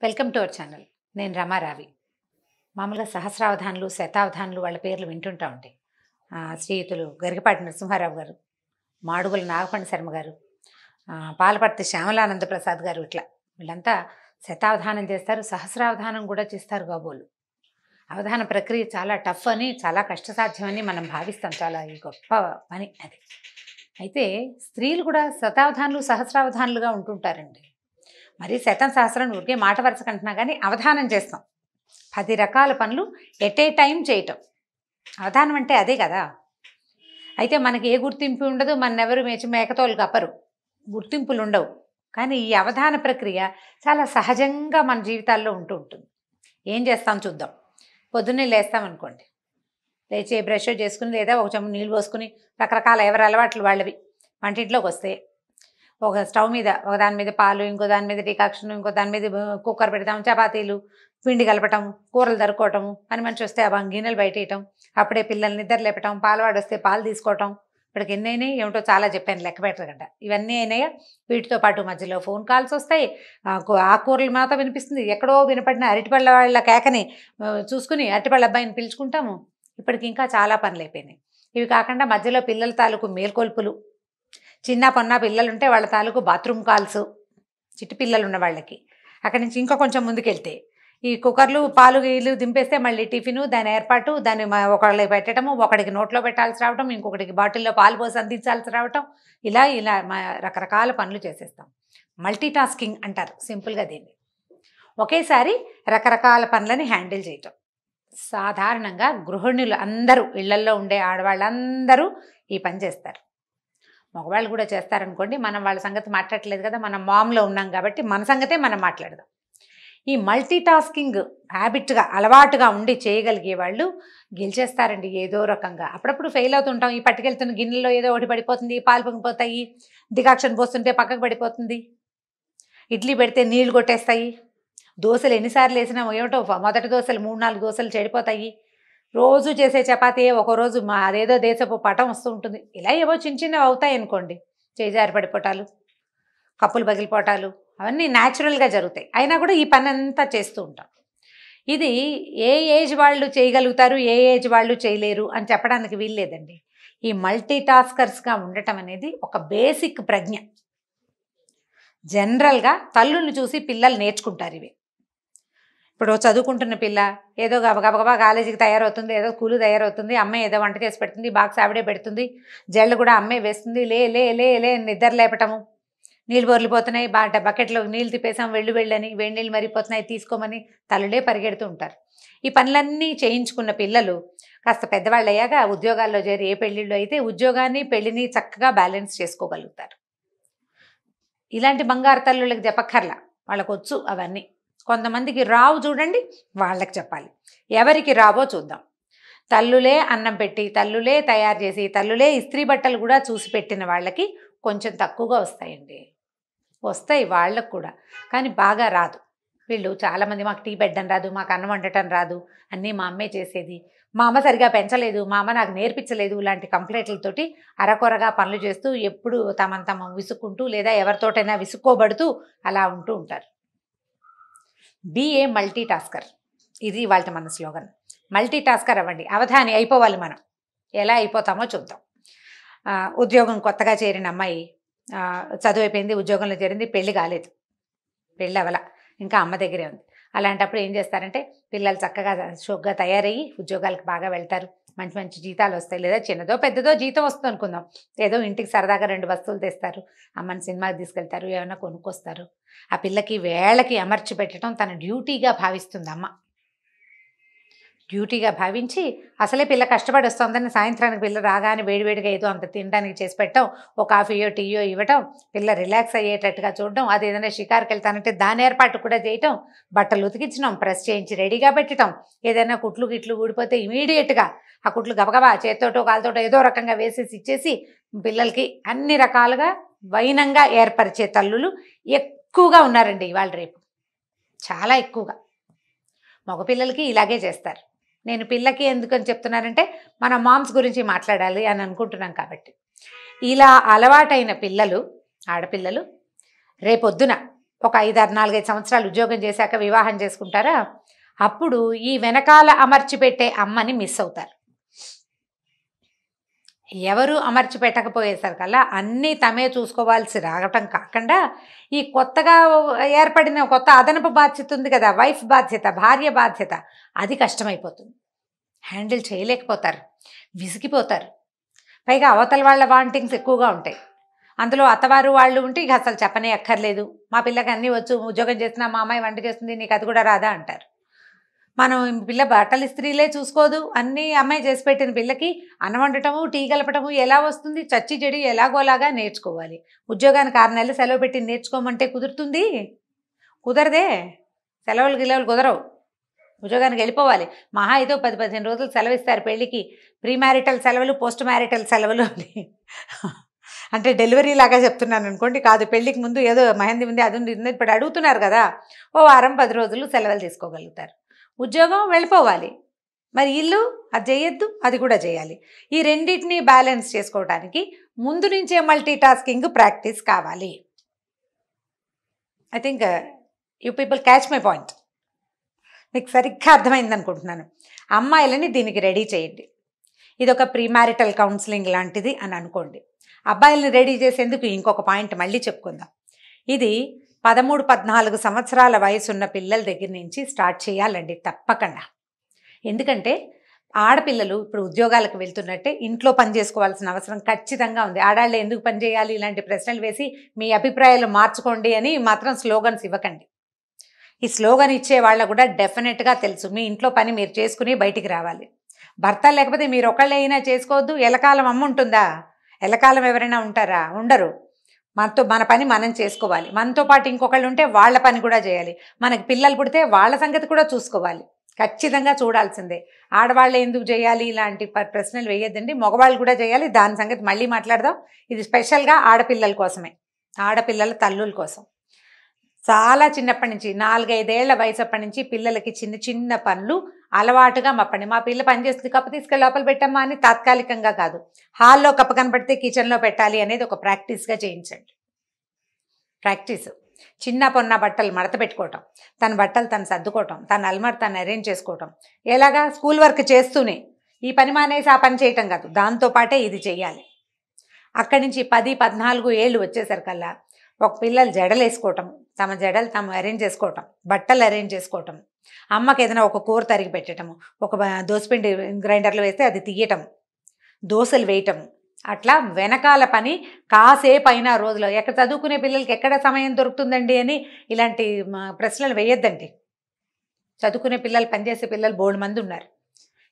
Welcome to our channel. నేను రమారావి. మామూలుగా సహస్రావధానులు, శతావధానులు వాళ్ళ పేర్లు వింటుంటా ఉంటాయి. శ్రీయుతులు గరికపాటి నరసింహారావు గారు, మాడుగుల నాగపండి శర్మ గారు, పాలపర్తి శ్యామలానంద ప్రసాద్ గారు, ఇట్లా వీళ్ళంతా శతావధానం చేస్తారు, సహస్రావధానం కూడా చేస్తారు కాబోలు. అవధాన ప్రక్రియ చాలా టఫ్ అని, చాలా కష్టసాధ్యమని మనం భావిస్తాం. చాలా ఈ గొప్ప పని అది. అయితే స్త్రీలు కూడా శతావధానులు, సహస్రావధానులుగా ఉంటుంటారండి. మరి శతం సహస్రం ఊరికే మాట వరుస కంటున్నా కానీ అవధానం చేస్తాం. 10 రకాల పనులు ఎట్ ఏ టైం చేయటం అవధానం అంటే అదే కదా. అయితే మనకి ఏ గుర్తింపు ఉండదు, మనెవరు మేకతోలు కప్పరు, గుర్తింపులు ఉండవు. కానీ ఈ అవధాన ప్రక్రియ చాలా సహజంగా మన జీవితాల్లో ఉంటూ ఉంటుంది. ఏం చేస్తాం చూద్దాం. పొద్దున్నే లేస్తామనుకోండి, లేచి బ్రష్ చేసుకుని లేదా ఒక చెంబు నీళ్ళు పోసుకుని రకరకాల ఎవరి అలవాట్లు వాళ్ళవి వంటింట్లోకి వస్తే, ఒక స్టవ్ మీద ఒక దాని మీద పాలు, ఇంకో దాని మీద డికాక్షన్, ఇంకో దాని మీద కుక్కర్ పెడతాం, చపాతీలు పిండి కలపటం, కూరలు తరుక్కోవటము, పని మనిషి వస్తే ఆ గిన్నెలు బయటేయటం, అప్పుడే పిల్లల్ని నిద్ర లేపటం, పాలవాడు వస్తే పాలు తీసుకోవటం. ఇప్పటికి ఎన్ని అయినాయి ఏమిటో చాలా చెప్పాను, లెక్క పెట్టగంట. ఇవన్నీ అయినాయా? వీటితో పాటు మధ్యలో ఫోన్ కాల్స్ వస్తాయి, ఆకుకూరలు మాతో వినిపిస్తుంది, ఎక్కడో వినపడిన అరటిపళ్ళ వాళ్ళ కేకని చూసుకుని అరటిపళ్ళ అబ్బాయిని పిలుచుకుంటాము. ఇప్పటికి ఇంకా చాలా పనులు అయిపోయినాయి. ఇవి కాకుండా మధ్యలో పిల్లల తాలూకు మేల్కొల్పులు, చిన్న పొన్న పిల్లలుంటే వాళ్ళ తాలూకు బాత్రూమ్ కాల్స్, చిట్టి పిల్లలు ఉన్న వాళ్ళకి. అక్కడి నుంచి ఇంకా కొంచెం ముందుకెళ్తే ఈ కుక్కర్లు పాలు గీలు దింపేస్తే మళ్ళీ టిఫిను, దాని ఏర్పాటు, దాన్ని ఒకళ్ళకి పెట్టడము, ఒకడికి నోట్లో పెట్టాల్సి రావటం, ఇంకొకటికి బాటిల్లో పాలు పోసి అందించాల్సి రావటం, ఇలా ఇలా రకరకాల పనులు చేసేస్తాం. మల్టీ టాస్కింగ్ అంటారు సింపుల్గా దీన్ని. ఒకేసారి రకరకాల పనులని హ్యాండిల్ చేయటం. సాధారణంగా గృహిణులు అందరూ, ఇళ్లల్లో ఉండే ఆడవాళ్ళందరూ ఈ పని చేస్తారు. మగవాళ్ళు కూడా చేస్తారనుకోండి, మనం వాళ్ళ సంగతి మాట్లాడలేదు కదా, మనం మామ్లో ఉన్నాం కాబట్టి మన సంగతే మనం మాట్లాడదాం. ఈ మల్టీ టాస్కింగ్ హ్యాబిట్గా, అలవాటుగా ఉండి చేయగలిగే వాళ్ళు గెలిచేస్తారండి ఏదో రకంగా. అప్పుడప్పుడు ఫెయిల్ అవుతుంటాం. ఈ పట్టుకెళ్తున్న గిన్నెలో ఏదో ఒకటి పడిపోతుంది, పాలు పొంగిపోతాయి, డికాక్షన్ పోస్తుంటే పక్కకు పడిపోతుంది, ఇడ్లీ పెడితే నీళ్లు కొట్టేస్తాయి, దోశలు ఎన్నిసార్లు వేసినా ఏమిటో మొదటి దోశలు 3-4 దోశలు చెడిపోతాయి, రోజు చేసే చపాతీ ఒక్కోరోజు అదేదో దేశపు పటం వస్తూ ఉంటుంది. ఇలా ఏవో చిన్న చిన్నవి అవుతాయి అనుకోండి, చేజారి పడిపోవటాలు, కప్పులు పగిలిపోవటాలు, అవన్నీ న్యాచురల్గా జరుగుతాయి. అయినా కూడా ఈ పని అంతా చేస్తూ ఉంటాం. ఇది ఏ ఏజ్ వాళ్ళు చేయగలుగుతారు, ఏ ఏజ్ వాళ్ళు చేయలేరు అని చెప్పడానికి వీల్లేదండి. ఈ మల్టీ టాస్కర్స్గా ఉండటం అనేది ఒక బేసిక్ ప్రజ్ఞ. జనరల్గా తల్లుల్ని చూసి పిల్లలు నేర్చుకుంటారు ఇవి. ఇప్పుడు చదువుకుంటున్న పిల్ల ఏదో గబగబా కాలేజీకి తయారవుతుంది, ఏదో స్కూలు తయారవుతుంది, అమ్మాయి ఏదో వంట చేసి పెడుతుంది, బాక్స్ ఆవిడే పెడుతుంది, జళ్ళు కూడా అమ్మాయి వేస్తుంది, లే లే లే లే నిద్ర లేపటము, నీళ్ళు బొర్లిపోతున్నాయి, బకెట్లో నీళ్ళు తిప్పేసాం, వెళ్ళని వేడి నీళ్ళు మరిగిపోతున్నాయి తీసుకోమని తల్లులే పరిగెడుతూ ఉంటారు. ఈ పనులన్నీ చేయించుకున్న పిల్లలు కాస్త పెద్దవాళ్ళు అయ్యాక ఉద్యోగాల్లో చేరి, ఏ పెళ్ళిళ్ళు అయితే ఉద్యోగాన్ని పెళ్ళిని చక్కగా బ్యాలెన్స్ చేసుకోగలుగుతారు. ఇలాంటి బంగారు తల్లుళ్ళకి చెప్పక్కర్లా, వాళ్ళకు వచ్చు అవన్నీ. కొంతమందికి రావు చూడండి, వాళ్ళకి చెప్పాలి. ఎవరికి రావో చూద్దాం. తల్లులే అన్నం పెట్టి, తల్లులే తయారు చేసి, తల్లులే ఇస్త్రీ బట్టలు కూడా చూసి పెట్టిన వాళ్ళకి కొంచెం తక్కువగా వస్తాయండి. వస్తాయి వాళ్ళకు కూడా, కానీ బాగా రాదు. వీళ్ళు చాలామంది మాకు టీ పెట్టడం రాదు, మాకు అన్నం వండటం రాదు, అన్నీ మా అమ్మే చేసేది, మా అమ్మ సరిగా పెంచలేదు, మా అమ్మ నాకు నేర్పించలేదు, ఇలాంటి కంప్లైంట్లతోటి అరకొరగా పనులు చేస్తూ ఎప్పుడు తమ విసుక్కుంటూ లేదా ఎవరితోటైనా విసుక్కోబడుతూ అలా ఉంటూ ఉంటారు. బీ ఏ మల్టీ టాస్కర్, ఇది వాళ్ళ మన స్లోగన్. మల్టీ టాస్కర్ అవ్వండి, అవధాని అయిపోవాలి. మనం ఎలా అయిపోతామో చూద్దాం. ఉద్యోగం కొత్తగా చేరిన అమ్మాయి చదువు అయిపోయింది, ఉద్యోగంలో చేరింది, పెళ్లి కాలేదు, పెళ్ళి అవల, ఇంకా అమ్మ దగ్గరే ఉంది. అలాంటప్పుడు ఏం చేస్తారంటే, పిల్లలు చక్కగా షోక్గా తయారయ్యి ఉద్యోగాలకు బాగా వెళ్తారు, మంచి మంచి జీతాలు వస్తాయి, లేదా చిన్నదో పెద్దదో జీతం వస్తుంది అనుకుందాం, ఏదో ఇంటికి సరదాగా 2 వస్తువులు తెస్తారు, అమ్మని సినిమాకి తీసుకెళ్తారు, ఏమైనా కొనుక్కొస్తారు. ఆ పిల్లకి వేళకి అమర్చి పెట్టడం తన డ్యూటీగా భావిస్తుంది అమ్మ. డ్యూటీగా భావించి, అసలే పిల్ల కష్టపడి వస్తుందని సాయంత్రానికి పిల్ల రాగానే వేడివేడిగా ఏదో అంత తినడానికి చేసి పెట్టడం, ఓ కాఫీయో టీయో ఇవ్వటం, పిల్ల రిలాక్స్ అయ్యేటట్టుగా చూడడం, అది ఏదైనా షికారుకి వెళ్తానంటే దాని ఏర్పాటు కూడా చేయటం, బట్టలు ఉతికించడం, ప్రెస్ చేయించి రెడీగా పెట్టడం, ఏదైనా కుట్లు గిట్లు ఊడిపోతే ఇమీడియట్గా ఆ కుట్లు గబగబా చేత్తోటో కాలుతోటో ఏదో రకంగా వేసేసి ఇచ్చేసి పిల్లలకి అన్ని రకాలుగా వైనంగా ఏర్పరిచే తల్లులు ఎక్కువగా ఉన్నారండి ఇవాళ రేపు, చాలా ఎక్కువగా. మగపిల్లలకి ఇలాగే చేస్తారు. నేను పిల్లకి ఎందుకని చెప్తున్నానంటే, మన మామ్స్ గురించి మాట్లాడాలి అని అనుకుంటున్నాం కాబట్టి. ఇలా అలవాటైన పిల్లలు, ఆడపిల్లలు రేపొద్దున ఒక 4-5 సంవత్సరాలు ఉద్యోగం చేశాక వివాహం చేసుకుంటారా, అప్పుడు ఈ వెనకాల అమర్చి పెట్టే అమ్మని మిస్ అవుతారు. ఎవరు అమర్చి పెట్టకపోయేసరికల్లా అన్నీ తమే చూసుకోవాల్సి రావటం కాకుండా, ఈ కొత్తగా ఏర్పడిన కొత్త అదనపు బాధ్యత ఉంది కదా, వైఫ్ బాధ్యత, భార్య బాధ్యత, అది కష్టమైపోతుంది. హ్యాండిల్ చేయలేకపోతారు, విసిగిపోతారు. పైగా అవతల వాళ్ళ వాంటింగ్స్ ఎక్కువగా ఉంటాయి. అందులో అత్తవారు వాళ్ళు ఉంటే ఇక అసలు చెప్పనే అక్కర్లేదు. మా పిల్లకి అన్నీ వచ్చు, ఉద్యోగం చేస్తున్నా మా అమ్మాయి వంట చేస్తుంది, నీకు అది కూడా రాదా అంటారు. మనం పిల్ల బట్టలు ఇస్త్రీలే చూసుకోదు, అన్నీ అమ్మాయి చేసి పెట్టిన పిల్లకి అన్నం వండటము, టీ కలపటము ఎలా వస్తుంది? చచ్చి చెడి ఎలాగోలాగా నేర్చుకోవాలి. ఉద్యోగానికి 6 నెలలు సెలవు పెట్టి నేర్చుకోమంటే కుదురుతుంది? కుదరదే. సెలవులు గిలవులు కుదరవు. ఉద్యోగానికి వెళ్ళిపోవాలి. మహా అయితే 10-15 రోజులు సెలవు ఇస్తారు పెళ్ళికి. ప్రీ మ్యారిటల్ సెలవులు, పోస్ట్ మ్యారిటల్ సెలవులు అని. అంటే డెలివరీ లాగా చెప్తున్నాను అనుకోండి, కాదు, పెళ్ళికి ముందు ఏదో మెహందీ ఉంది, అది ఉంది, ఇప్పుడు అడుగుతున్నారు కదా, ఓ వారం 10 రోజులు సెలవులు తీసుకోగలుగుతారు. ఉద్యోగం వెళ్ళిపోవాలి, మరి ఇల్లు అది చేయొద్దు, అది కూడా చేయాలి. ఈ రెండింటినీ బ్యాలెన్స్ చేసుకోవడానికి ముందు నుంచే మల్టీ టాస్కింగ్ ప్రాక్టీస్ కావాలి. I think you people catch my point. మీకు సరిగ్గా అర్థమైంది అనుకుంటున్నాను. అమ్మాయిలని దీనికి రెడీ చేయండి. ఇది ఒక ప్రీ మ్యారిటల్ కౌన్సిలింగ్ లాంటిది అని అనుకోండి. అబ్బాయిలని రెడీ చేసేందుకు ఇంకొక పాయింట్ మళ్ళీ చెప్పుకుందాం. ఇది 13-14 సంవత్సరాల వయసున్న పిల్లల దగ్గర నుంచి స్టార్ట్ చేయాలండి తప్పకుండా. ఎందుకంటే ఆడపిల్లలు ఇప్పుడు ఉద్యోగాలకు వెళ్తున్నట్టే ఇంట్లో పని చేసుకోవాల్సిన అవసరం ఖచ్చితంగా ఉంది. ఆడాళ్ళు ఎందుకు పని చేయాలి ఇలాంటి ప్రశ్నలు వేసి మీ అభిప్రాయాలు మార్చుకోండి అని మాత్రం స్లోగన్స్ ఇవ్వకండి. ఈ స్లోగన్ ఇచ్చే వాళ్ళకు కూడా డెఫినెట్గా తెలుసు మీ ఇంట్లో పని మీరు చేసుకుని బయటికి రావాలి. భర్త లేకపోతే మీరు ఒకళ్ళే అయినా చేసుకోవద్దు. ఎలకాలం అమ్మ ఉంటుందా? ఎలకాలం ఎవరైనా ఉంటారా? ఉండరు. మన పని మనం చేసుకోవాలి. మనతో పాటు ఇంకొకళ్ళు ఉంటే వాళ్ళ పని కూడా చేయాలి. మనకి పిల్లలు పుడితే వాళ్ళ సంగతి కూడా చూసుకోవాలి. ఖచ్చితంగా చూడాల్సిందే. ఆడవాళ్ళు ఎందుకు చేయాలి ఇలాంటి ప్రశ్నలు వేయద్దండి, మగవాళ్ళు కూడా చేయాలి. దాని సంగతి మళ్ళీ మాట్లాడదాం. ఇది స్పెషల్గా ఆడపిల్లల కోసమే, ఆడపిల్లల తల్లుల కోసం. చాలా చిన్నప్పటి నుంచి 4-5 ఏళ్ల వయసు అప్పటి నుంచి పిల్లలకి చిన్న చిన్న పనులు అలవాటుగా మప్పండి. మా పిల్ల పని చేస్తుంది కప్పు తీసుకెళ్ళి లోపల పెట్టమ్మా అని తాత్కాలికంగా కాదు, హాల్లో కప్పు కనపడితే కిచెన్లో పెట్టాలి అనేది ఒక ప్రాక్టీస్గా చేయించండి. ప్రాక్టీస్. చిన్న పొన్న బట్టలు మడత పెట్టుకోవటం, తన బట్టలు తను సర్దుకోవటం, తన అల్మార్ తను అరేంజ్ చేసుకోవటం. ఎలాగా? స్కూల్ వర్క్ చేస్తూనే. ఈ పని మానేసి ఆ పని చేయటం కాదు, దాంతోపాటే ఇది చెయ్యాలి. అక్కడి నుంచి 10-14 ఏళ్ళు వచ్చేసరికల్లా ఒక పిల్లలు జడలు వేసుకోవటం, తమ జడలు తాము అరేంజ్ చేసుకోవటం, బట్టలు అరేంజ్ చేసుకోవటం, అమ్మకి ఏదైనా ఒక కూర తరిగి పెట్టడము, ఒక దోసపిండి గ్రైండర్లో వేస్తే అది తీయటం, దోశలు వేయటం, అట్లా వెనకాల పని కాసేపు అయినా రోజులో. ఎక్కడ చదువుకునే పిల్లలకి ఎక్కడ సమయం దొరుకుతుందండి అని ఇలాంటి ప్రశ్నలు వేయొద్దండి. చదువుకునే పిల్లలు, పనిచేసే పిల్లలు బోల్డ్ మంది ఉన్నారు.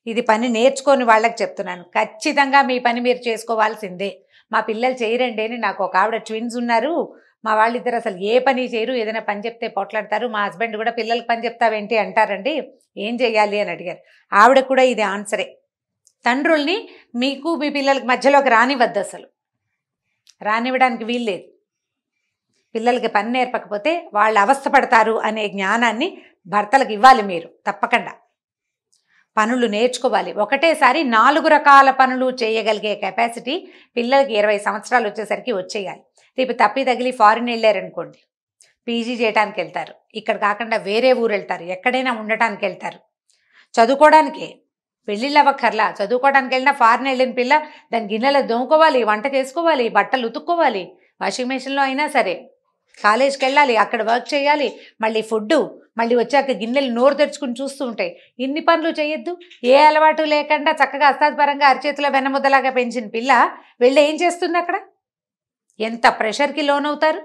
ఇది పని నేర్చుకొని వాళ్ళకి చెప్తున్నాను. ఖచ్చితంగా మీ పని మీరు చేసుకోవాల్సిందే. మా పిల్లలు చేయరండి అని నాకు ఒక ఆవిడ ట్విన్స్ ఉన్నారు, మా వాళ్ళిద్దరు అసలు ఏ పని చేయరు, ఏదైనా పని చెప్తే పోట్లాడతారు. మా హస్బెండ్ కూడా పిల్లలకి పని చెప్తావేంటి అంటారండి, ఏం చేయాలి అని అడిగారు. ఆవిడ కూడా ఇది ఆన్సరే. తండ్రుల్ని మీకు మీ పిల్లలకి మధ్యలోకి రానివద్దు, అసలు రానివ్వడానికి వీల్లేదు. పిల్లలకి పని నేర్పకపోతే వాళ్ళు అవస్థపడతారు అనే జ్ఞానాన్ని భర్తలకు ఇవ్వాలి మీరు తప్పకుండా. పనులు నేర్చుకోవాలి. ఒకటేసారి 4 రకాల పనులు చేయగలిగే కెపాసిటీ పిల్లలకి 20 సంవత్సరాలు వచ్చేసరికి వచ్చేయాలి. రేపు తప్పి తగిలి ఫారిన్ వెళ్ళారనుకోండి, పీజీ చేయడానికి వెళ్తారు, ఇక్కడ కాకుండా వేరే ఊరు వెళ్తారు, ఎక్కడైనా ఉండటానికి వెళ్తారు, చదువుకోవడానికే. పెళ్ళిళ్ళు అవ్వక్కర్లా, చదువుకోవడానికి వెళ్ళినా ఫారిన్ వెళ్ళిన పిల్ల దాని గిన్నెలు దోముకోవాలి, వంట చేసుకోవాలి, బట్టలు ఉతుక్కోవాలి, వాషింగ్ మెషిన్లో అయినా సరే, కాలేజ్కి వెళ్ళాలి, అక్కడ వర్క్ చేయాలి, మళ్ళీ ఫుడ్డు, మళ్ళీ వచ్చాక గిన్నెలు నోరు తెరుచుకుని చూస్తూ ఉంటాయి. ఇన్ని పనులు చేయొద్దు. ఏ అలవాటు లేకుండా చక్కగా అస్తాద్పరంగా అరిచేతిలో వెన్నముద్దలాగా పెంచిన పిల్ల వెళ్ళి ఏం చేస్తుంది అక్కడ? ఎంత ప్రెషర్కి లోనవుతారు.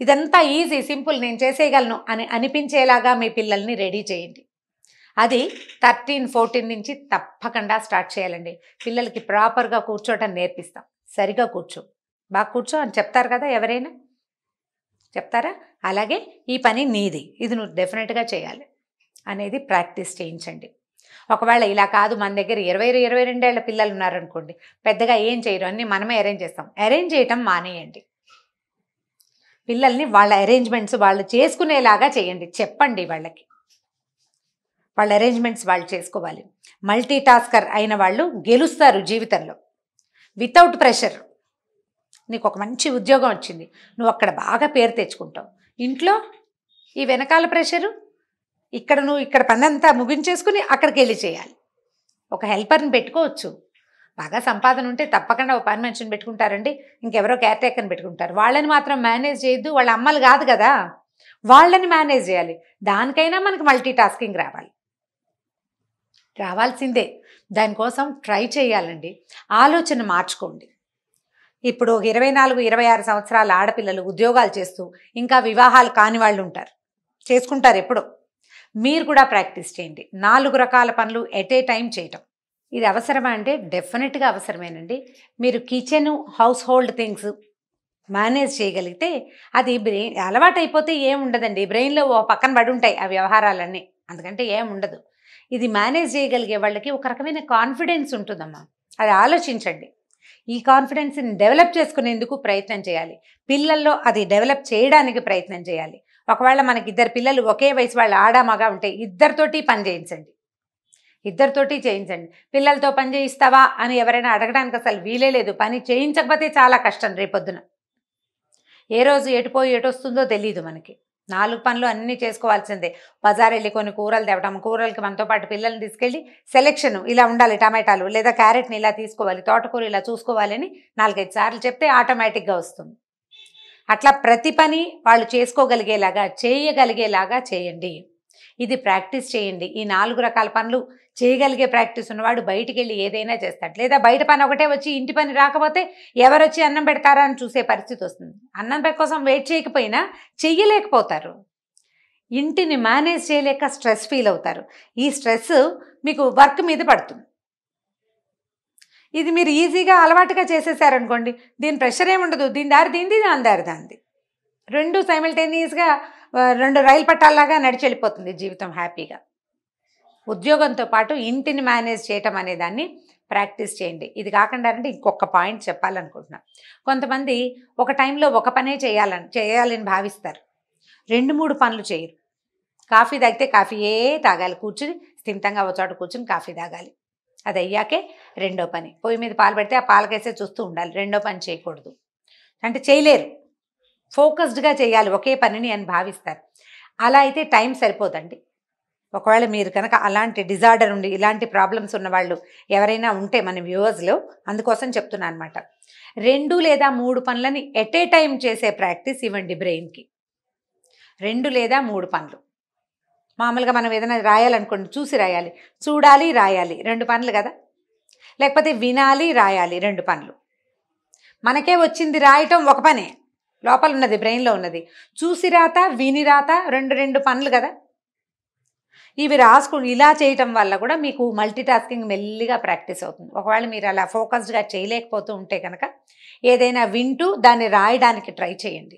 ఇదంతా ఈజీ, సింపుల్, నేను చేసేయగలను అని అనిపించేలాగా మీ పిల్లల్ని రెడీ చేయండి. అది 13-14 నుంచి తప్పకుండా స్టార్ట్ చేయాలండి. పిల్లలకి ప్రాపర్గా కూర్చోవటం నేర్పిస్తాం. సరిగా కూర్చో, బాగా కూర్చో అని చెప్తారు కదా, ఎవరైనా చెప్తారా? అలాగే ఈ పని నీది, ఇది నువ్వు డెఫినెట్గా చేయాలి అనేది ప్రాక్టీస్ చేయించండి. ఒకవేళ ఇలా కాదు, మన దగ్గర 20-22 ఏళ్ల పిల్లలు ఉన్నారనుకోండి, పెద్దగా ఏం చేయరు, అన్నీ మనమే అరేంజ్ చేస్తాం. అరేంజ్ చేయటం మానేయండి. పిల్లల్ని వాళ్ళ అరేంజ్మెంట్స్ వాళ్ళు చేసుకునేలాగా చేయండి. చెప్పండి వాళ్ళకి, వాళ్ళ అరేంజ్మెంట్స్ వాళ్ళు చేసుకోవాలి. మల్టీ టాస్కర్ అయిన వాళ్ళు గెలుస్తారు జీవితంలో, వితౌట్ ప్రెషర్. నీకు ఒక మంచి ఉద్యోగం వచ్చింది, నువ్వు అక్కడ బాగా పేరు తెచ్చుకుంటావు. ఇంట్లో ఈ వెనకాల ప్రెషరు, ఇక్కడ నువ్వు ఇక్కడ పని అంతా ముగించేసుకుని అక్కడికి వెళ్ళి చేయాలి. ఒక హెల్పర్ని పెట్టుకోవచ్చు. బాగా సంపాదన ఉంటే తప్పకుండా ఒక పని మనిషిని పెట్టుకుంటారండి, ఇంకెవరో కేర్ టేకర్ని పెట్టుకుంటారు. వాళ్ళని మాత్రం మేనేజ్ చేయొద్దు, వాళ్ళ అమ్మలు కాదు కదా, వాళ్ళని మేనేజ్ చేయాలి. దానికైనా మనకి మల్టీ టాస్కింగ్ రావాల్సిందే. దానికోసం ట్రై చేయాలండి. ఆలోచన మార్చుకోండి. ఇప్పుడు 24-26 సంవత్సరాల ఆడపిల్లలు ఉద్యోగాలు చేస్తూ ఇంకా వివాహాలు కాని వాళ్ళు ఉంటారు, చేసుకుంటారు ఎప్పుడో. మీరు కూడా ప్రాక్టీస్ చేయండి. 4 రకాల పనులు ఎట్ ఏ టైం చేయటం. ఇది అవసరమా అంటే డెఫినెట్గా అవసరమేనండి. మీరు kitchen, house hold things manage చేయగలిగితే అది బ్రెయిన్ అలవాటు అయిపోతే ఏముండదండి. బ్రెయిన్లో ఓ పక్కన పడి ఉంటాయి ఆ వ్యవహారాలన్నీ, అందుకంటే ఏముండదు. ఇది మేనేజ్ చేయగలిగే వాళ్ళకి ఒక రకమైన కాన్ఫిడెన్స్ ఉంటుందమ్మా. అది ఆలోచించండి. ఈ కాన్ఫిడెన్స్ని డెవలప్ చేసుకునేందుకు ప్రయత్నం చేయాలి. పిల్లల్లో అది డెవలప్ చేయడానికి ప్రయత్నం చేయాలి. ఒకవేళ మనకి 2 పిల్లలు ఒకే వయసు వాళ్ళు ఆడామగా ఉంటే ఇద్దరితోటి పని చేయించండి. పిల్లలతో పని చేయిస్తావా అని ఎవరైనా అడగడానికి అసలు వీలే లేదు. పని చేయించకపోతే చాలా కష్టం రేపొద్దున. ఏ రోజు ఎటుపోయి ఎటొస్తుందో తెలియదు మనకి. 4 పనులు అన్నీ చేసుకోవాల్సిందే. బజార్ వెళ్ళి కొన్ని కూరలు తేవడం, కూరలకి మనతో పాటు పిల్లల్ని తీసుకెళ్ళి సెలెక్షన్ ఇలా ఉండాలి, టమాటాలు లేదా క్యారెట్ని ఇలా తీసుకోవాలి, తోటకూర ఇలా చూసుకోవాలి అని 4-5 సార్లు చెప్తే ఆటోమేటిక్గా వస్తుంది. అట్లా ప్రతి పని వాళ్ళు చేసుకోగలిగేలాగా చేయగలిగేలాగా చేయండి. ఇది ప్రాక్టీస్ చేయండి. ఈ 4 రకాల పనులు చేయగలిగే ప్రాక్టీస్ ఉన్నవాడు బయటికి వెళ్ళి ఏదైనా చేస్తాడు. లేదా బయట పని ఒకటే వచ్చి ఇంటి పని రాకపోతే ఎవరొచ్చి అన్నం పెడతారా అని చూసే పరిస్థితి వస్తుంది. అన్నం కోసం వెయిట్ చేయకపోయినా చెయ్యలేకపోతారు. ఇంటిని మేనేజ్ చేయలేక స్ట్రెస్ ఫీల్ అవుతారు. ఈ స్ట్రెస్ మీకు వర్క్ మీద పడుతుంది. ఇది మీరు ఈజీగా అలవాటుగా చేసేసారనుకోండి, దీని ప్రెషర్ ఏముండదు. దీని దారి దీనిది, దాని దారి దానిది. 2 సైమల్టేనియస్గా 2 రైలు పట్టాల్లాగా నడిచి వెళ్ళిపోతుంది జీవితం హ్యాపీగా. ఉద్యోగంతో పాటు ఇంటిని మేనేజ్ చేయటం అనే దాన్ని ప్రాక్టీస్ చేయండి. ఇది కాకుండా అంటే ఇంకొక పాయింట్ చెప్పాలనుకుంటున్నా. కొంతమంది ఒక టైంలో ఒక పనే చేయాలని భావిస్తారు. 2-3 పనులు చేయరు. కాఫీ తాగితే కాఫీయే తాగాలి, కూర్చుని స్థిమితంగా ఒక చోట కూర్చుని కాఫీ తాగాలి. అది అయ్యాకే రెండో పని. పొయ్యి మీద పాలు పెడితే ఆ పాలకేసే చూస్తూ ఉండాలి. రెండో పని చేయకూడదు. అంటే చేయలేరు. ఫోకస్డ్గా చేయాలి ఒకే పనిని అని భావిస్తారు. అలా అయితే టైం సరిపోదండి. ఒకవేళ మీరు కనుక అలాంటి డిజార్డర్ ఉండి ఇలాంటి ప్రాబ్లమ్స్ ఉన్నవాళ్ళు ఎవరైనా ఉంటే మన వ్యూవర్స్లో, అందుకోసం చెప్తున్నా అనమాట. 2 లేదా 3 పనులని ఎట్ ఏ టైం చేసే ప్రాక్టీస్ ఇవ్వండి బ్రెయిన్కి. 2 లేదా 3 పనులు. మామూలుగా మనం ఏదైనా రాయాలనుకోండి, చూసి రాయాలి, చూడాలి, రాయాలి, 2 పనులు కదా. లేకపోతే వినాలి, రాయాలి, 2 పనులు. మనకే వచ్చింది రాయటం ఒక పనే, లోపల ఉన్నది బ్రెయిన్లో ఉన్నది. చూసి రాత, విని రాత, 2 పనులు కదా. ఇవి రాసుకుని ఇలా చేయటం వల్ల కూడా మీకు మల్టీ టాస్కింగ్ మెల్లిగా ప్రాక్టీస్ అవుతుంది. ఒకవేళ మీరు అలా ఫోకస్డ్గా చేయలేకపోతూ ఉంటే కనుక ఏదైనా వింటూ దాన్ని రాయడానికి ట్రై చేయండి.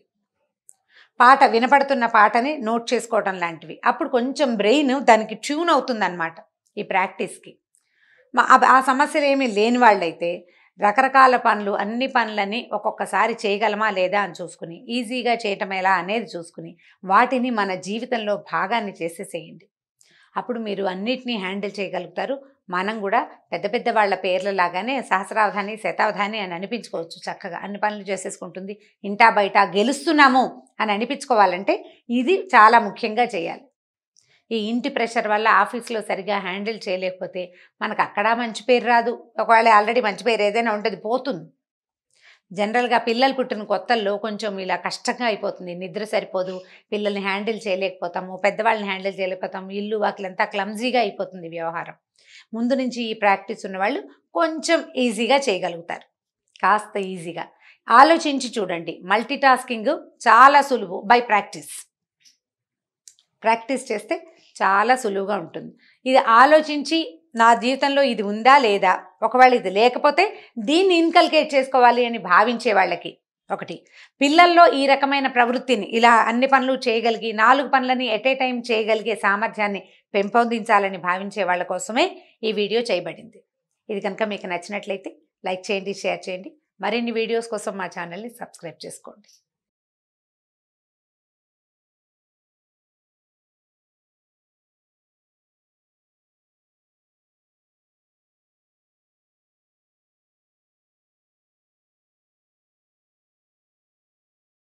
పాట వినపడుతున్న పాటని నోట్ చేసుకోవటం లాంటివి. అప్పుడు కొంచెం బ్రెయిన్ దానికి ట్యూన్ అవుతుందన్నమాట ఈ ప్రాక్టీస్కి. ఆ సమస్యలు ఏమీ లేని వాళ్ళైతే రకరకాల పనులు, అన్ని పనులని ఒక్కొక్కసారి చేయగలమా లేదా అని చూసుకుని, ఈజీగా చేయటం ఎలా అనేది చూసుకుని వాటిని మన జీవితంలో భాగాన్ని చేసేసేయండి. అప్పుడు మీరు అన్నిటినీ హ్యాండిల్ చేయగలుగుతారు. మనం కూడా పెద్ద పెద్ద వాళ్ళ పేర్లలాగానే సహస్రావధాని, శతావధాని అని అనిపించుకోవచ్చు. చక్కగా అన్ని పనులు చేసేసుకుంటుంది. ఇంటా బయట గెలుస్తున్నాము అని అనిపించుకోవాలంటే ఇది చాలా ముఖ్యంగా చేయాలి. ఈ ఇంటి ప్రెషర్ వల్ల ఆఫీస్లో సరిగా హ్యాండిల్ చేయలేకపోతే మనకు అక్కడ మంచి పేరు రాదు. ఒకవేళ ఆల్రెడీ మంచి పేరు ఏదైనా ఉంటుంది, పోతుంది. జనరల్గా పిల్లలు పుట్టిన కొత్తల్లో కొంచెం ఇలా కష్టంగా అయిపోతుంది. నిద్ర సరిపోదు, పిల్లల్ని హ్యాండిల్ చేయలేకపోతాము, పెద్దవాళ్ళని హ్యాండిల్ చేయలేకపోతాము, ఇల్లు వాకిలంతా క్లమ్జీగా అయిపోతుంది వ్యవహారం. ముందు నుంచి ఈ ప్రాక్టీస్ ఉన్నవాళ్ళు కొంచెం ఈజీగా చేయగలుగుతారు. కాస్త ఈజీగా ఆలోచించి చూడండి. మల్టీ టాస్కింగ్ చాలా సులువు బై ప్రాక్టీస్. ప్రాక్టీస్ చేస్తే చాలా సులువుగా ఉంటుంది. ఇది ఆలోచించి నా జీవితంలో ఇది ఉందా లేదా, ఒకవేళ ఇది లేకపోతే దీన్ని ఇన్కల్కేట్ చేసుకోవాలి అని భావించే వాళ్ళకి ఒకటి. పిల్లల్లో ఈ రకమైన ప్రవృత్తిని ఇలా అన్ని పనులు చేయగలిగి 4 పనులని ఎట్ ఏ టైం చేయగలిగే సామర్థ్యాన్ని పెంపొందించాలని భావించే వాళ్ళ కోసమే ఈ వీడియో చేయబడింది. ఇది కనుక మీకు నచ్చినట్లయితే లైక్ చేయండి, షేర్ చేయండి. మరిన్ని వీడియోస్ కోసం మా ఛానల్ని సబ్స్క్రైబ్ చేసుకోండి.